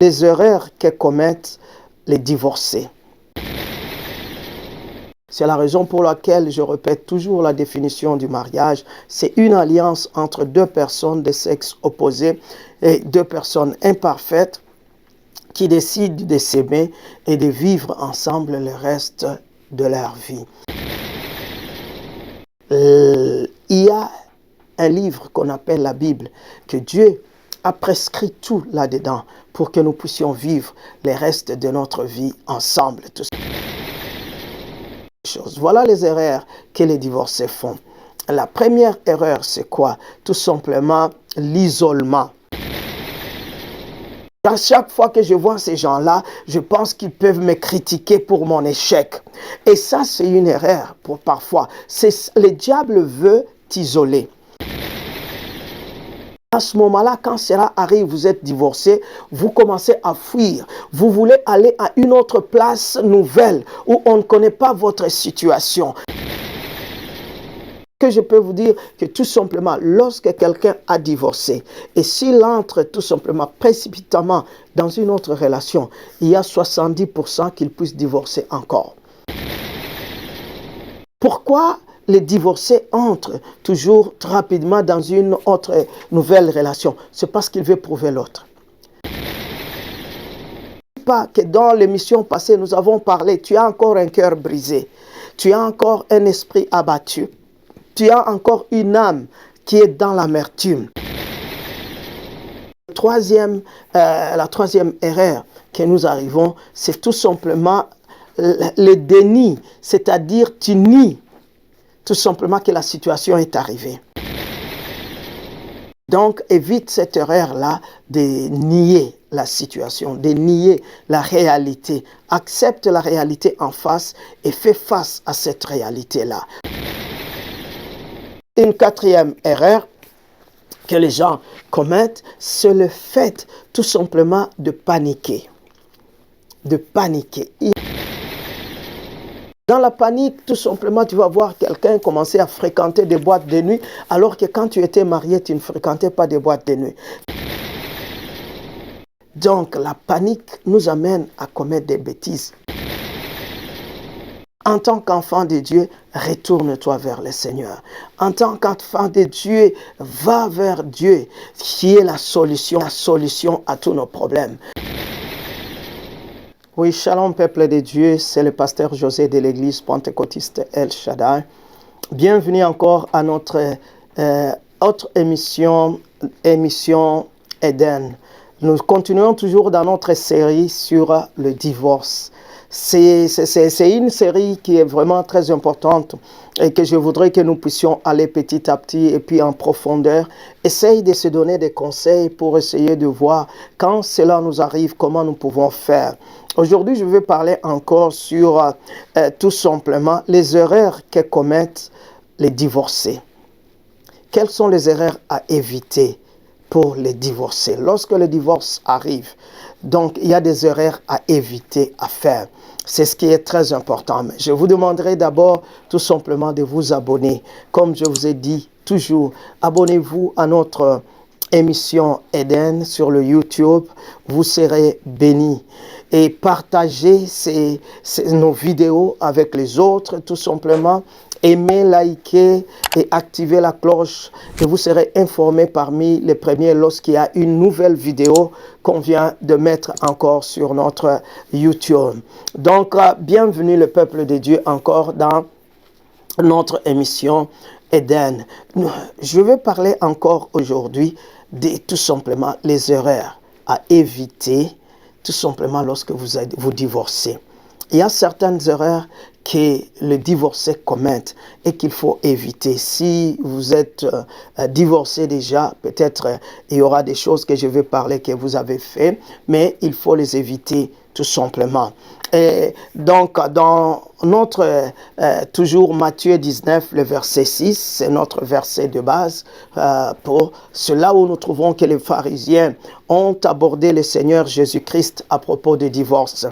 les erreurs que commettent les divorcés. C'est la raison pour laquelle je répète toujours la définition du mariage. C'est une alliance entre deux personnes de sexe opposé et deux personnes imparfaites qui décident de s'aimer et de vivre ensemble le reste de leur vie. Il y a un livre qu'on appelle la Bible, que Dieu a prescrit tout là-dedans pour que nous puissions vivre le reste de notre vie ensemble. Voilà les erreurs que les divorcés font. La première erreur, c'est quoi? Tout simplement l'isolement. À chaque fois que je vois ces gens-là, je pense qu'ils peuvent me critiquer pour mon échec. Et ça, c'est une erreur pour parfois. Le diable veut t'isoler. À ce moment-là, quand cela arrive, vous êtes divorcé, vous commencez à fuir. Vous voulez aller à une autre place nouvelle où on ne connaît pas votre situation. Que je peux vous dire que tout simplement, lorsque quelqu'un a divorcé et s'il entre tout simplement précipitamment dans une autre relation, il y a 70% qu'il puisse divorcer encore. Pourquoi les divorcés entrent toujours rapidement dans une autre nouvelle relation? C'est parce qu'il veut prouver l'autre. Pas que dans l'émission passée, nous avons parlé, tu as encore un cœur brisé, tu as encore un esprit abattu, tu as encore une âme qui est dans l'amertume. La troisième erreur que nous arrivons, c'est tout simplement le déni, c'est-à-dire tu nies tout simplement que la situation est arrivée. Donc, évite cette erreur-là de nier la situation, de nier la réalité. Accepte la réalité en face et fais face à cette réalité-là. Une quatrième erreur que les gens commettent, c'est le fait tout simplement de paniquer. De paniquer. Dans la panique, tout simplement, tu vas voir quelqu'un commencer à fréquenter des boîtes de nuit, alors que quand tu étais marié, tu ne fréquentais pas des boîtes de nuit. Donc, la panique nous amène à commettre des bêtises. En tant qu'enfant de Dieu, retourne-toi vers le Seigneur. En tant qu'enfant de Dieu, va vers Dieu, qui est la solution à tous nos problèmes. Oui, shalom peuple de Dieu, c'est le pasteur José de l'église pentecôtiste El Shaddai. Bienvenue encore à notre autre émission Eden. Nous continuons toujours dans notre série sur le divorce. C'est une série qui est vraiment très importante et que je voudrais que nous puissions aller petit à petit et puis en profondeur. Essaye de se donner des conseils pour essayer de voir quand cela nous arrive, comment nous pouvons faire. Aujourd'hui, je vais parler encore sur tout simplement les erreurs que commettent les divorcés. Quelles sont les erreurs à éviter pour les divorcés? Lorsque le divorce arrive, donc il y a des erreurs à éviter, à faire. C'est ce qui est très important. Mais je vous demanderai d'abord tout simplement de vous abonner. Comme je vous ai dit toujours, abonnez-vous à notre émission Eden sur le YouTube. Vous serez bénis. Et partagez nos vidéos avec les autres tout simplement. Aimez, likez et activez la cloche et vous serez informés parmi les premiers lorsqu'il y a une nouvelle vidéo qu'on vient de mettre encore sur notre YouTube. Donc, bienvenue le peuple de Dieu encore dans notre émission Eden. Je vais parler encore aujourd'hui de tout simplement les erreurs à éviter tout simplement lorsque vous divorcez. Il y a certaines erreurs que les divorcés commettent et qu'il faut éviter. Si vous êtes divorcé déjà, peut-être il y aura des choses que je vais parler que vous avez fait, mais il faut les éviter tout simplement. Et donc, dans toujours Matthieu 19, le verset 6, c'est notre verset de base. Pour cela où nous trouvons que les pharisiens ont abordé le Seigneur Jésus-Christ à propos du divorce.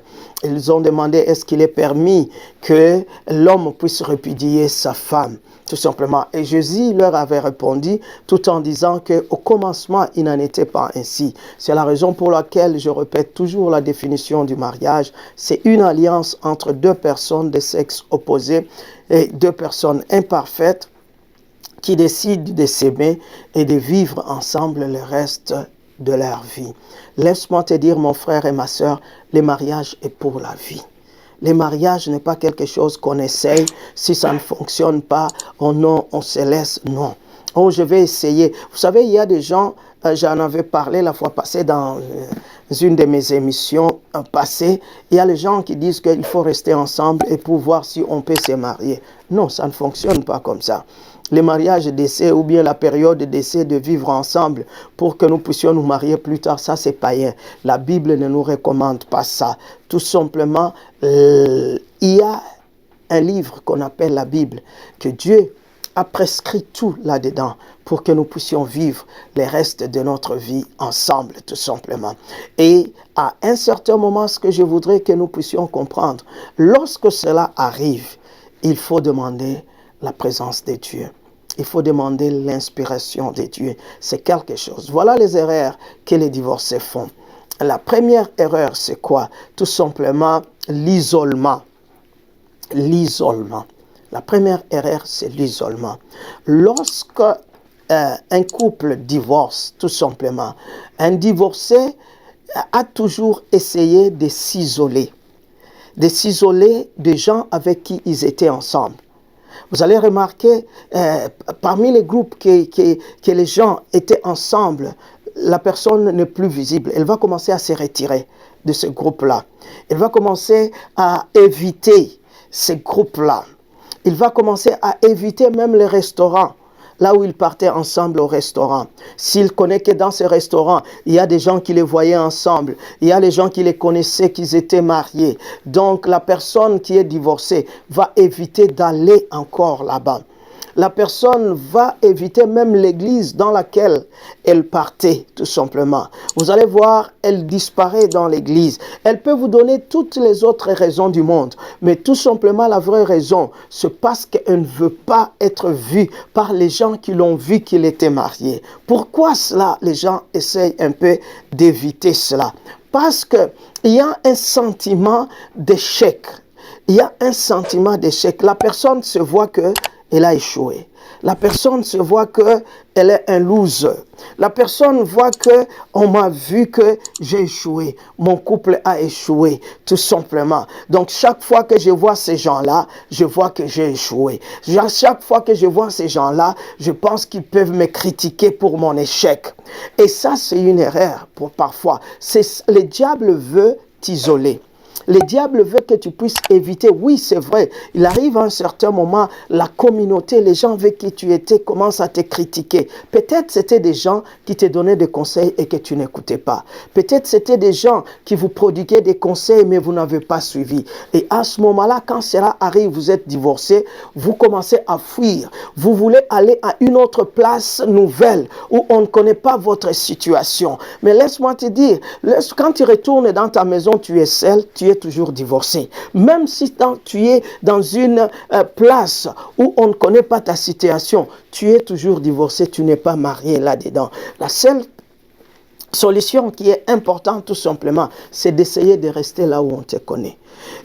Ils ont demandé, est-ce qu'il est permis que l'homme puisse répudier sa femme? Tout simplement. Et Jésus leur avait répondu tout en disant qu'au commencement, il n'en était pas ainsi. C'est la raison pour laquelle je répète toujours la définition du mariage. C'est une alliance entre deux personnes de sexe opposé et deux personnes imparfaites qui décident de s'aimer et de vivre ensemble le reste de leur vie. Laisse-moi te dire, mon frère et ma sœur, le mariage est pour la vie. Le mariage n'est pas quelque chose qu'on essaye. Si ça ne fonctionne pas, oh non, on se laisse. Non. Oh, je vais essayer. Vous savez, il y a des gens, j'en avais parlé la fois passée dans une de mes émissions passées. Il y a les gens qui disent qu'il faut rester ensemble et pour voir si on peut se marier. Non, ça ne fonctionne pas comme ça. Les mariages d'essai ou bien la période d'essai de vivre ensemble pour que nous puissions nous marier plus tard, ça c'est païen. La Bible ne nous recommande pas ça. Tout simplement, il y a un livre qu'on appelle la Bible, que Dieu a prescrit tout là-dedans pour que nous puissions vivre les restes de notre vie ensemble, tout simplement. Et à un certain moment, ce que je voudrais que nous puissions comprendre, lorsque cela arrive, il faut demander la présence de Dieu. Il faut demander l'inspiration de Dieu. C'est quelque chose. Voilà les erreurs que les divorcés font. La première erreur, c'est quoi? Tout simplement l'isolement. L'isolement. La première erreur, c'est l'isolement. Lorsque un couple divorce, tout simplement, un divorcé a toujours essayé de s'isoler des gens avec qui ils étaient ensemble. Vous allez remarquer, parmi les groupes que les gens étaient ensemble, la personne n'est plus visible. Elle va commencer à se retirer de ce groupe-là. Elle va commencer à éviter ces groupes-là. Il va commencer à éviter même les restaurants, là où ils partaient ensemble au restaurant. S'il connaît que dans ces restaurants, il y a des gens qui les voyaient ensemble, il y a des gens qui les connaissaient, qu'ils étaient mariés. Donc la personne qui est divorcée va éviter d'aller encore là-bas. La personne va éviter même l'église dans laquelle elle partait, tout simplement. Vous allez voir, elle disparaît dans l'église. Elle peut vous donner toutes les autres raisons du monde, mais tout simplement la vraie raison, c'est parce qu'elle ne veut pas être vue par les gens qui l'ont vu qu'il était marié. Pourquoi cela? Les gens essayent un peu d'éviter cela. Parce qu'il y a un sentiment d'échec. Il y a un sentiment d'échec. La personne se voit que elle a échoué. La personne se voit qu'elle est un loser. La personne voit qu'on m'a vu que j'ai échoué. Mon couple a échoué, tout simplement. Donc, chaque fois que je vois ces gens-là, je vois que j'ai échoué. Chaque fois que je vois ces gens-là, je pense qu'ils peuvent me critiquer pour mon échec. Et ça, c'est une erreur parfois. Le diable veut t'isoler. Le diable veut que tu puisses éviter. Oui, c'est vrai. Il arrive à un certain moment, la communauté, les gens avec qui tu étais commencent à te critiquer. Peut-être c'était des gens qui te donnaient des conseils et que tu n'écoutais pas. Peut-être c'était des gens qui vous prodiguaient des conseils mais vous n'avez pas suivi. Et à ce moment-là, quand cela arrive, vous êtes divorcé, vous commencez à fuir. Vous voulez aller à une autre place nouvelle où on ne connaît pas votre situation. Mais laisse-moi te dire, quand tu retournes dans ta maison, tu es seul, tu es toujours divorcé. Même si tu es dans une place où on ne connaît pas ta situation, tu es toujours divorcé, tu n'es pas marié là-dedans. La seule solution qui est importante tout simplement, c'est d'essayer de rester là où on te connaît.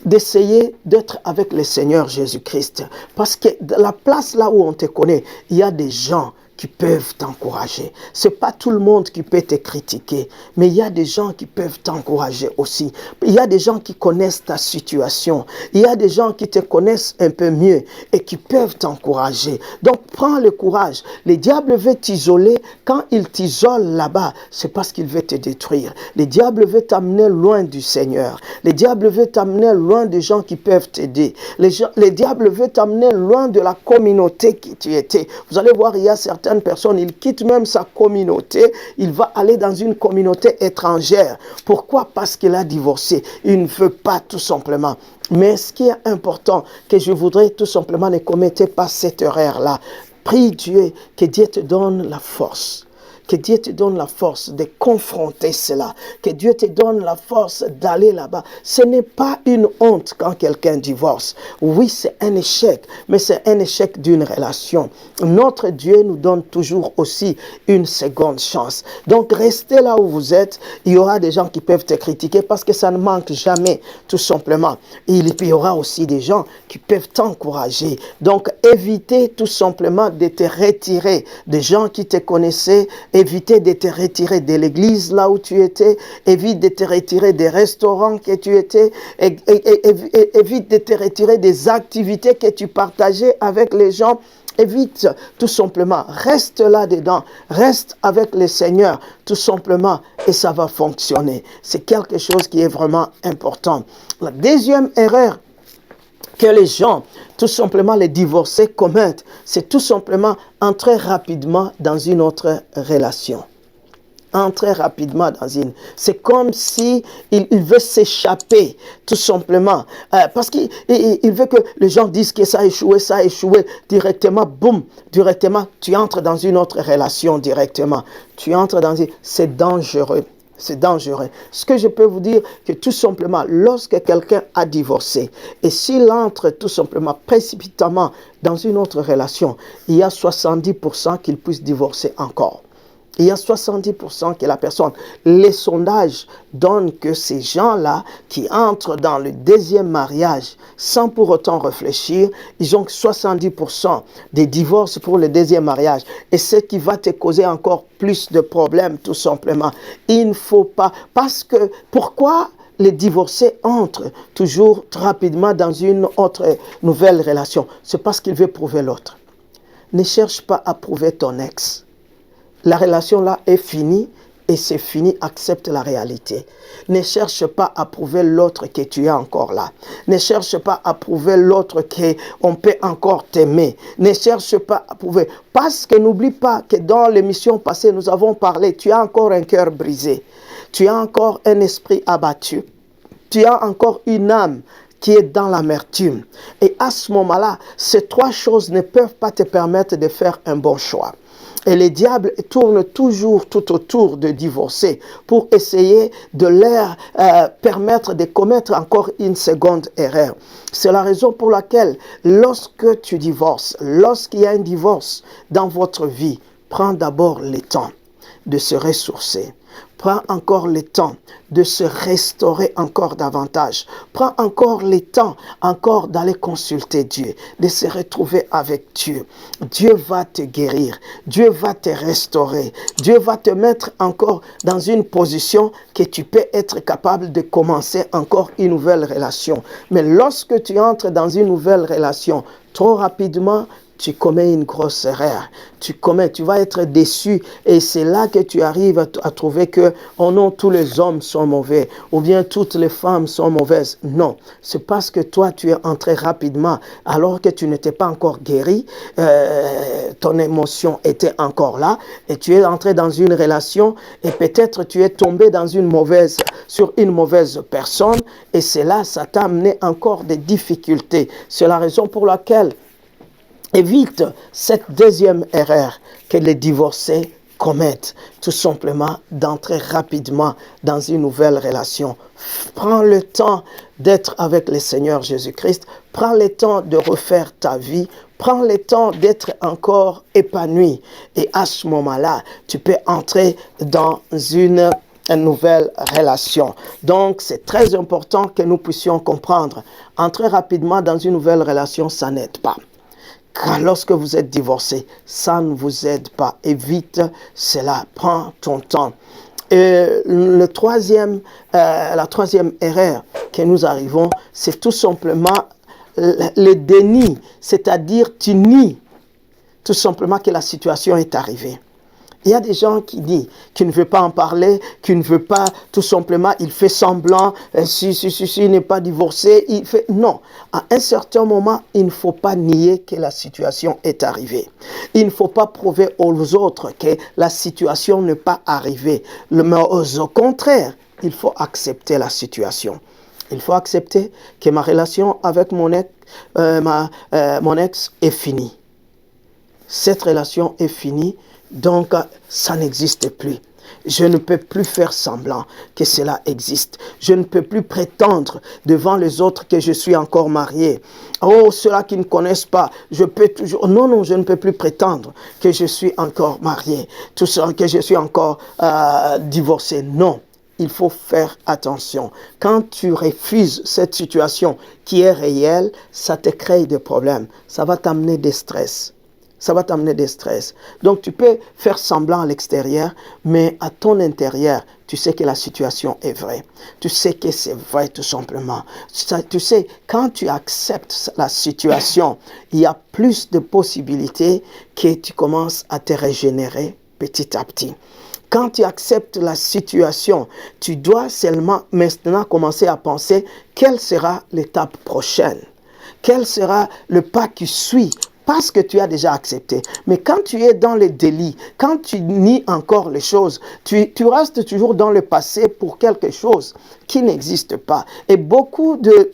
D'essayer d'être avec le Seigneur Jésus-Christ. Parce que la place là où on te connaît, il y a des gens qui peuvent t'encourager. Ce n'est pas tout le monde qui peut te critiquer, mais il y a des gens qui peuvent t'encourager aussi. Il y a des gens qui connaissent ta situation. Il y a des gens qui te connaissent un peu mieux et qui peuvent t'encourager. Donc, prends le courage. Le diable veut t'isoler. Quand il t'isole là-bas, c'est parce qu'il veut te détruire. Le diable veut t'amener loin du Seigneur. Le diable veut t'amener loin des gens qui peuvent t'aider. Le diable veut t'amener loin de la communauté qui tu étais. Vous allez voir, il y a certains certaines personnes, il quitte même sa communauté, il va aller dans une communauté étrangère. Pourquoi? Parce qu'il a divorcé. Il ne veut pas tout simplement. Mais ce qui est important, que je voudrais tout simplement, ne commettez pas cette erreur-là. Prie Dieu, que Dieu te donne la force. Que Dieu te donne la force de confronter cela. Que Dieu te donne la force d'aller là-bas. Ce n'est pas une honte quand quelqu'un divorce. Oui, c'est un échec, mais c'est un échec d'une relation. Notre Dieu nous donne toujours aussi une seconde chance. Donc, restez là où vous êtes. Il y aura des gens qui peuvent te critiquer parce que ça ne manque jamais, tout simplement. Il y aura aussi des gens qui peuvent t'encourager. Donc, évitez tout simplement de te retirer des gens qui te connaissaient. Évitez de te retirer de l'église là où tu étais. Évite de te retirer des restaurants que tu étais. Évite de te retirer des activités que tu partageais avec les gens. Évite tout simplement. Reste là-dedans. Reste avec le Seigneur tout simplement et ça va fonctionner. C'est quelque chose qui est vraiment important. La deuxième erreur que les gens, tout simplement les divorcés, commettent, c'est tout simplement entrer rapidement dans une autre relation. Entrer rapidement dans une... C'est comme si il veut s'échapper, tout simplement. Parce qu'il veut que les gens disent que ça a échoué, directement, boum, directement, tu entres dans une autre relation directement. Tu entres dans une... C'est dangereux. C'est dangereux. Ce que je peux vous dire, que tout simplement, lorsque quelqu'un a divorcé, et s'il entre tout simplement, précipitamment dans une autre relation, il y a 70% qu'il puisse divorcer encore. Il y a 70% que la personne, les sondages donnent que ces gens-là qui entrent dans le deuxième mariage sans pour autant réfléchir, ils ont 70% des divorces pour le deuxième mariage. Et ce qui va te causer encore plus de problèmes, tout simplement. Il ne faut pas, parce que, pourquoi les divorcés entrent toujours rapidement dans une autre nouvelle relation? C'est parce qu'il veut prouver l'autre. Ne cherche pas à prouver ton ex. La relation là est finie et c'est fini, accepte la réalité. Ne cherche pas à prouver l'autre que tu es encore là. Ne cherche pas à prouver l'autre qu'on peut encore t'aimer. Ne cherche pas à prouver. Parce que n'oublie pas que dans l'émission passée, nous avons parlé, tu as encore un cœur brisé. Tu as encore un esprit abattu. Tu as encore une âme qui est dans l'amertume. Et à ce moment-là, ces trois choses ne peuvent pas te permettre de faire un bon choix. Et le diable tourne toujours tout autour de divorcer pour essayer de leur permettre de commettre encore une seconde erreur. C'est la raison pour laquelle lorsque tu divorces, lorsqu'il y a un divorce dans votre vie, prends d'abord le temps de se ressourcer. Prends encore le temps de se restaurer encore davantage. Prends encore le temps encore d'aller consulter Dieu, de se retrouver avec Dieu. Dieu va te guérir. Dieu va te restaurer. Dieu va te mettre encore dans une position que tu peux être capable de commencer encore une nouvelle relation. Mais lorsque tu entres dans une nouvelle relation trop rapidement, tu commets une grosse erreur. Tu vas être déçu et c'est là que tu arrives à trouver que, oh non, tous les hommes sont mauvais ou bien toutes les femmes sont mauvaises. Non, c'est parce que toi, tu es entré rapidement alors que tu n'étais pas encore guéri, ton émotion était encore là et tu es entré dans une relation et peut-être tu es tombé sur une mauvaise personne et c'est là, ça t'a amené encore des difficultés. C'est la raison pour laquelle évite cette deuxième erreur que les divorcés commettent, tout simplement d'entrer rapidement dans une nouvelle relation. Prends le temps d'être avec le Seigneur Jésus-Christ, prends le temps de refaire ta vie, prends le temps d'être encore épanoui. Et à ce moment-là, tu peux entrer dans une nouvelle relation. Donc, c'est très important que nous puissions comprendre. Entrer rapidement dans une nouvelle relation, ça n'aide pas. Car lorsque vous êtes divorcé, ça ne vous aide pas. Évite cela. Prends ton temps. Et la troisième erreur que nous arrivons, c'est tout simplement le déni. C'est-à-dire, tu nies tout simplement que la situation est arrivée. Il y a des gens qui disent, qui ne veulent pas en parler, qui ne veulent pas, tout simplement, il fait semblant, si il n'est pas divorcé, il fait... Non, à un certain moment, il ne faut pas nier que la situation est arrivée. Il ne faut pas prouver aux autres que la situation n'est pas arrivée. Mais au contraire, il faut accepter la situation. Il faut accepter que ma relation avec mon ex est finie. Cette relation est finie. Donc, ça n'existe plus. Je ne peux plus faire semblant que cela existe. Je ne peux plus prétendre devant les autres que je suis encore marié. Oh, ceux-là qui ne connaissent pas, je peux toujours... Non, je ne peux plus prétendre que je suis encore marié. Tout ça, que je suis encore divorcé. Non, il faut faire attention. Quand tu refuses cette situation qui est réelle, ça te crée des problèmes. Ça va t'amener des stress. Ça va t'amener des stress. Donc, tu peux faire semblant à l'extérieur, mais à ton intérieur, tu sais que la situation est vraie. Tu sais que c'est vrai, tout simplement. Tu sais, quand tu acceptes la situation, il y a plus de possibilités que tu commences à te régénérer petit à petit. Quand tu acceptes la situation, tu dois seulement maintenant commencer à penser quelle sera l'étape prochaine. Quel sera le pas qui suit? Parce que tu as déjà accepté. Mais quand tu es dans le délit, quand tu nies encore les choses, tu restes toujours dans le passé pour quelque chose qui n'existe pas. Et beaucoup de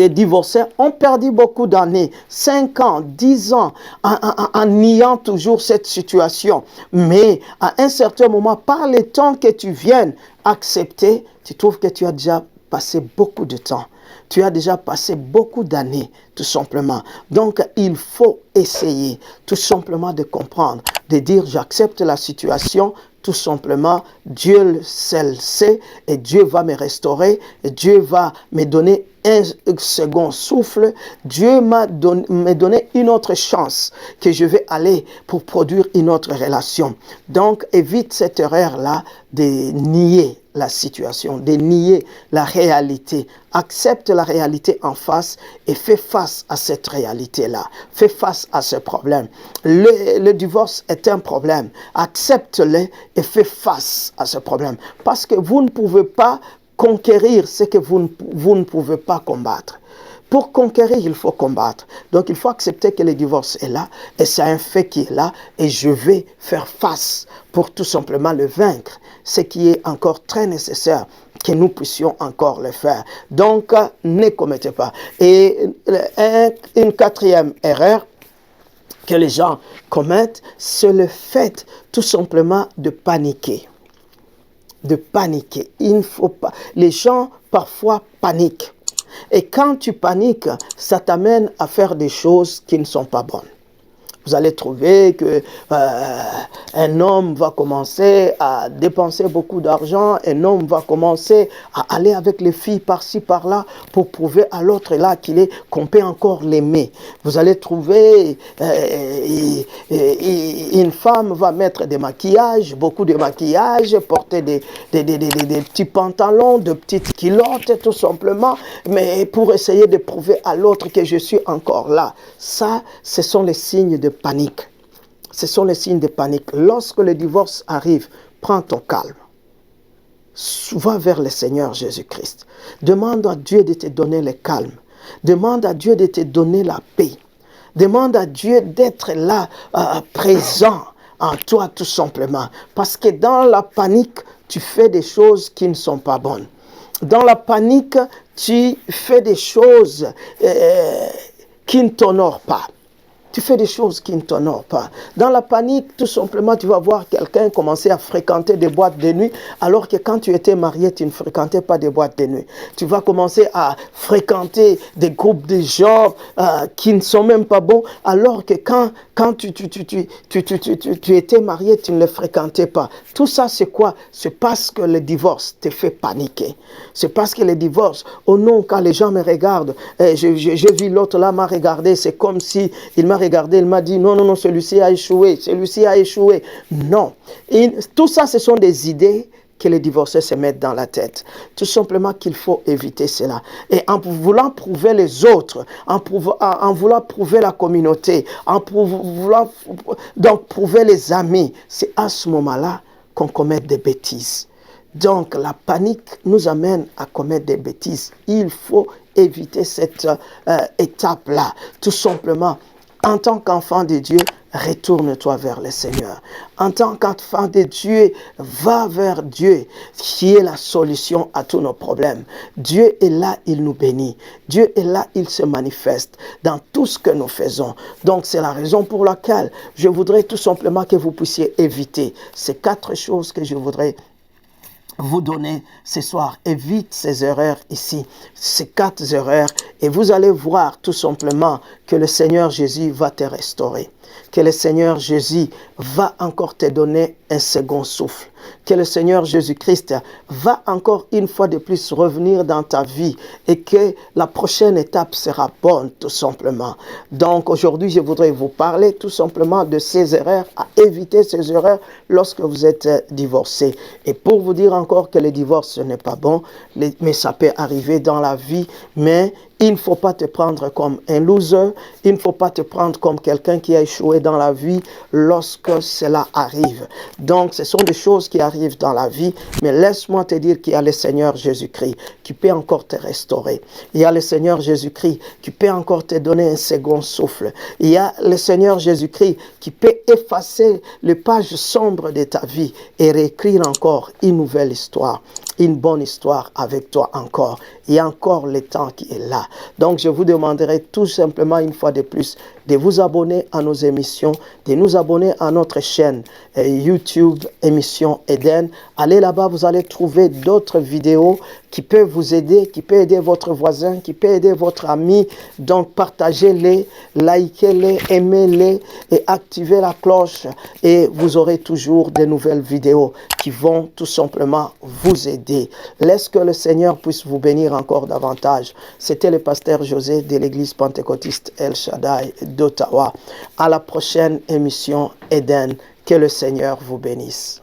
divorcés ont perdu beaucoup d'années, 5 ans, 10 ans, en niant toujours cette situation. Mais à un certain moment, par le temps que tu viennes accepter, tu trouves que tu as déjà passé beaucoup de temps. Tu as déjà passé beaucoup d'années, tout simplement. Donc, il faut essayer, tout simplement, de comprendre, de dire, j'accepte la situation, tout simplement, Dieu le sait, et Dieu va me restaurer, et Dieu va me donner un second souffle. Dieu m'a donné une autre chance que je vais aller pour produire une autre relation. Donc, évite cette erreur-là de nier la situation, de nier la réalité. Accepte la réalité en face et fais face à cette réalité-là. Fais face à ce problème. Le divorce est un problème. Accepte-le et fais face à ce problème. Parce que vous ne pouvez pas conquérir ce que vous ne pouvez pas combattre. Pour conquérir, il faut combattre. Donc, il faut accepter que le divorce est là, et c'est un fait qui est là, et je vais faire face pour tout simplement le vaincre, ce qui est encore très nécessaire que nous puissions encore le faire. Donc, ne commettez pas. Et une quatrième erreur que les gens commettent, c'est le fait tout simplement de paniquer. De paniquer. Il ne faut pas. Les gens parfois paniquent. Et quand tu paniques, ça t'amène à faire des choses qui ne sont pas bonnes. Vous allez trouver que un homme va commencer à dépenser beaucoup d'argent, un homme va commencer à aller avec les filles par-ci, par-là, pour prouver à l'autre là qu'on peut encore l'aimer. Vous allez trouver une femme va mettre des maquillages, beaucoup de maquillage, porter des petits pantalons, de petites culottes, tout simplement, mais pour essayer de prouver à l'autre que je suis encore là. Ça, ce sont les signes de panique. Ce sont les signes de panique. Lorsque le divorce arrive, prends ton calme. Va vers le Seigneur Jésus-Christ. Demande à Dieu de te donner le calme. Demande à Dieu de te donner la paix. Demande à Dieu d'être là, présent en toi tout simplement. Parce que dans la panique, tu fais des choses qui ne sont pas bonnes. Dans la panique, tu fais des choses qui ne t'honorent pas. Tu fais des choses qui ne t'honorent pas. Dans la panique, tout simplement, tu vas voir quelqu'un commencer à fréquenter des boîtes de nuit, alors que quand tu étais marié, tu ne fréquentais pas des boîtes de nuit. Tu vas commencer à fréquenter des groupes de gens qui ne sont même pas bons, alors que quand tu étais marié, tu ne les fréquentais pas. Tout ça, c'est quoi? C'est parce que le divorce te fait paniquer. C'est parce que le divorce, oh non, quand les gens me regardent, je vis l'autre là m'a regardé, c'est comme si il m'a regardé, il m'a dit non, celui-ci a échoué, celui-ci a échoué. Non. Et tout ça, ce sont des idées que les divorcés se mettent dans la tête. Tout simplement qu'il faut éviter cela. Et en voulant prouver les autres, en voulant prouver la communauté, voulant donc prouver les amis, c'est à ce moment-là qu'on commet des bêtises. Donc la panique nous amène à commettre des bêtises. Il faut éviter cette étape-là. Tout simplement, en tant qu'enfant de Dieu, retourne-toi vers le Seigneur. En tant qu'enfant de Dieu, va vers Dieu, qui est la solution à tous nos problèmes. Dieu est là, il nous bénit. Dieu est là, il se manifeste dans tout ce que nous faisons. Donc c'est la raison pour laquelle je voudrais tout simplement que vous puissiez éviter ces 4 choses que je voudrais vous donner ce soir. Évite ces erreurs ici, ces 4 erreurs, et vous allez voir tout simplement que le Seigneur Jésus va te restaurer, que le Seigneur Jésus va encore te donner un second souffle, que le Seigneur Jésus-Christ va encore une fois de plus revenir dans ta vie et que la prochaine étape sera bonne tout simplement. Donc aujourd'hui, je voudrais vous parler tout simplement de ces erreurs, à éviter ces erreurs lorsque vous êtes divorcé. Et pour vous dire encore que le divorce ce n'est pas bon, mais ça peut arriver dans la vie, mais il ne faut pas te prendre comme un loser, il ne faut pas te prendre comme quelqu'un qui a échoué dans la vie lorsque cela arrive. Donc, ce sont des choses qui arrivent dans la vie, mais laisse-moi te dire qu'il y a le Seigneur Jésus-Christ qui peut encore te restaurer. Il y a le Seigneur Jésus-Christ qui peut encore te donner un second souffle. Il y a le Seigneur Jésus-Christ qui peut effacer les pages sombres de ta vie et réécrire encore une nouvelle histoire, une bonne histoire avec toi encore. Il y a encore le temps qui est là. Donc, je vous demanderai tout simplement une fois de plus de vous abonner à nos émissions, de nous abonner à notre chaîne YouTube, émission Eden. Allez là-bas, vous allez trouver d'autres vidéos qui peuvent vous aider, qui peuvent aider votre voisin, qui peuvent aider votre ami. Donc, partagez-les, likez-les, aimez-les et activez la cloche et vous aurez toujours de nouvelles vidéos qui vont tout simplement vous aider. Laisse que le Seigneur puisse vous bénir encore davantage. C'était le pasteur José de l'église pentecôtiste El Shaddai d'Ottawa. À la prochaine émission Eden. Que le Seigneur vous bénisse.